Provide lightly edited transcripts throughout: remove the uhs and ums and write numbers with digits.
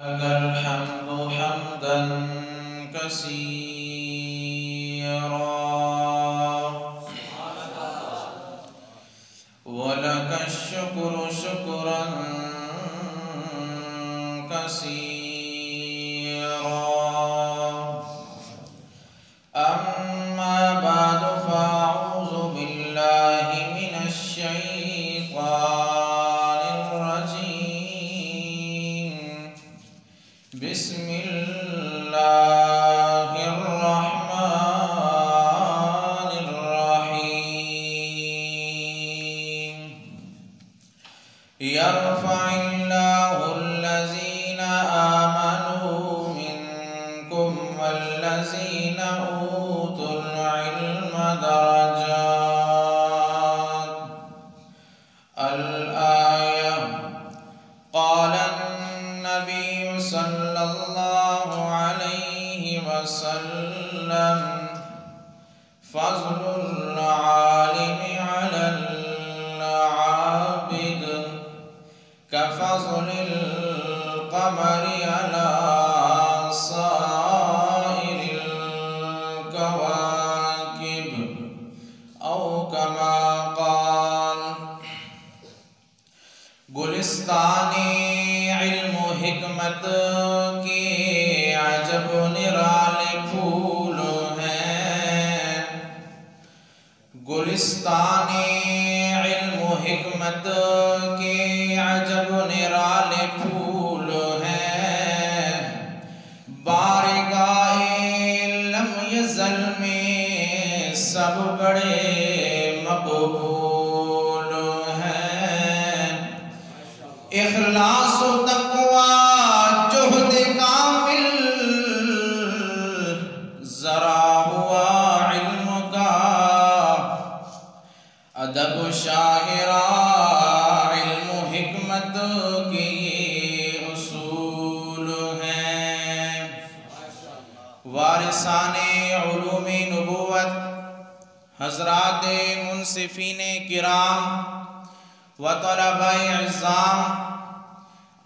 لك الحمد حمدا كثيرا ولك الشكر شكرا كثيرا. أما بعد فأعوذ بالله من الشيطان الرجيم. بسم الله الرحمن الرحيم. يرفع الله الذين آمنوا منكم والذين أوتوا العلم درجات. الآية. قال النبي صلى الله عليه وسلم: فضل العالم على العابد كفضل القمر على سائر الكواكب أو كما قال. گلستانی علم و حکمت کے عجب نرالے پھول ہیں. گلستانی علم و حکمت کے عجب نرالے پھول ہیں. بارگاہ لم یزل میں سب بڑے مقبول ہیں. اخلاص و تقوی جہد کامل ذرا ہوا علم کا. ادب شاعرہ علم و حکمت کے یہ اصول ہیں. وارثان علوم نبوت حضرات منصفین کرام و طلباء اعظام،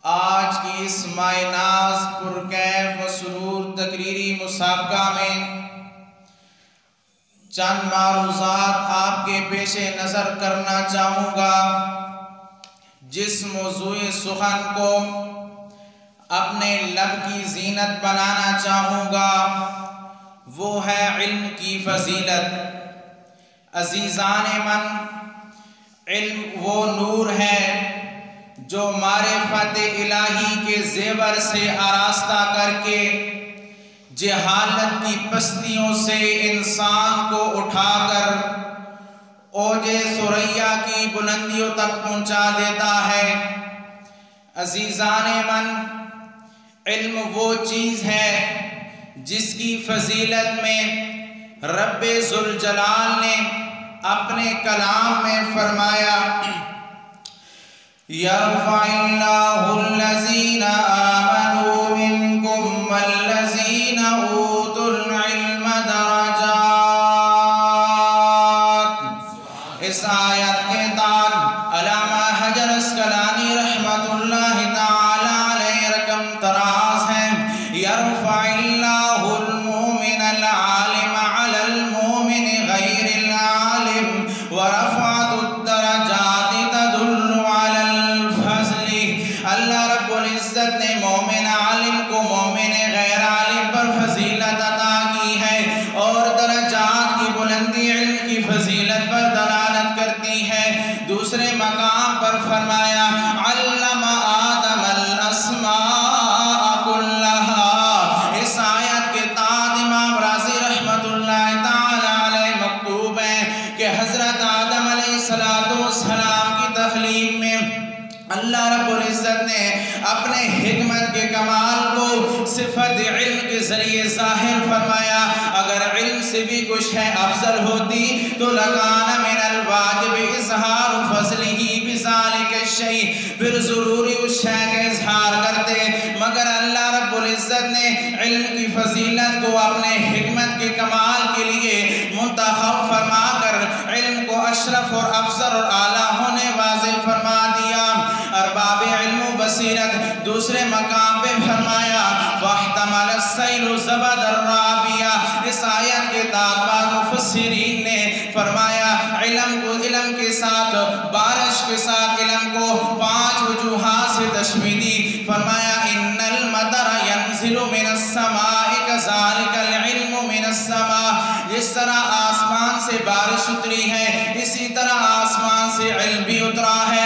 آج کی اس ماہ ناز پرکیف و سرور تقریری مسابقہ میں چند معروضات آپ کے پیش نظر کرنا چاہوں گا. جس موضوع سخن کو اپنے لب کی زینت بنانا چاہوں گا وہ ہے علم کی فضیلت. عزیزان من، علم وہ نور ہے جو معرفت الہی کے زیور سے آراستہ کر کے جہالت کی پستیوں سے انسان کو اٹھا کر اوج ثریا کی بلندیوں تک پہنچا دیتا ہے. عزیزان من، علم وہ چیز ہے جس کی فضیلت میں رب ذوالجلال نے اپنے کلام میں فرمایا: یرفع اللہ الذین آمنوا منکم والذین اوتوا العلم درجات. اس آیت کے بعد علامہ حجر اسقلانی رحمت اللہ تعالی علیہ رقم تراز ہیں: یرفع اللہ المؤمن العالم علی المؤمن غیر العالم ورفعت الدرجات تدل علی الفضل. اللہ رب العزت نے مومن عالم کو مومن غیر عالم پر فضیلت عطا کی ہے، اور درجات کی بلندی علم کی فضیلت پر دلالت کرتی ہے. دوسرے مقام پر فرمایا: علم آدم الاسماء کلہا. اس آیت کے تحت امام رازی رحمت اللہ تعالی علیہ مکتوب ہے کہ حضرت آدم علیہ السلام کی تخلیق میں اللہ رب العزت نے اپنے حکمت کے کمال کو صفت علم کے ذریعے ظاہر فرمایا. اگر علم سے بھی کچھ ہے افضل ہوتی تو لکان من الواجب اظہار فضلہ بذالک الشیء، پھر ضروری اس شے کا اظہار کرتے، مگر اللہ رب العزت نے علم کی فضیلت کو اپنے حکمت کے کمال کے لیے منتخب فرما کر علم کو اشرف اور افضل اور اعلیٰ ہونے واضح فرما دیا. ارباب علم و بصیرت دوسرے مقام پہ فرما كذلك العلم من السماء، جس طرح آسمان سے بارش اتری ہے اسی طرح آسمان سے علم بھی اترا ہے،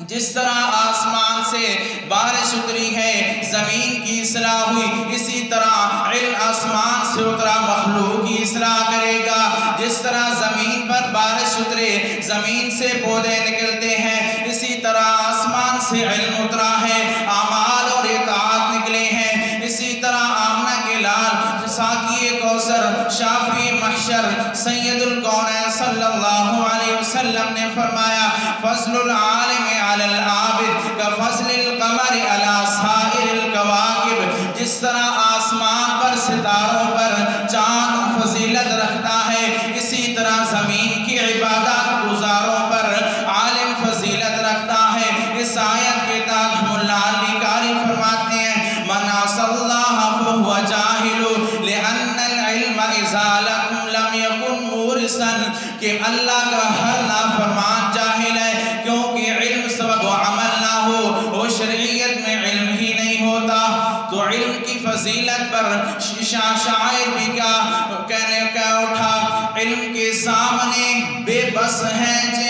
جس طرح آسمان سے بارش اتری ہے زمین کی اصلاح ہوئی اسی طرح علم آسمان سے اترا مخلوق کی اصلاح کرے گا، جس طرح زمین پر بارش اترے زمین سے پودے نکلتے ہیں اسی طرح آسمان سے علم اترا ہے، اعمال اور اطاعت نکلے ہیں، اسی طرح آمنہ کے لال ساقی کوثر شافی محشر سید الکونین صلی اللہ علیہ وسلم نے فرمایا فضل العالم علی العابد کفضل القمر علی سائر الکواکب، جس طرح آسمان پر ستاروں پر چاند فضیلت رکھتا ہے اسی طرح زمین کی عبادات گزاروں پر عالم فضیلت رکھتا ہے۔ اس آیت کے تحت مولا علی قاری فرماتے ہیں من عصى الله فهو جاہل لأن العلم اذا لم يكن مورثا، کہ اللہ کا ہر نافرمان جاہل ہے کیونکہ علم سبب عمل نہ ہو، وہ شرعیت میں علم ہی نہیں ہوتا۔ تو علم کی فضیلت پر شاعر بھی کہنے کا اٹھا علم کے سامنے بے بس ہیں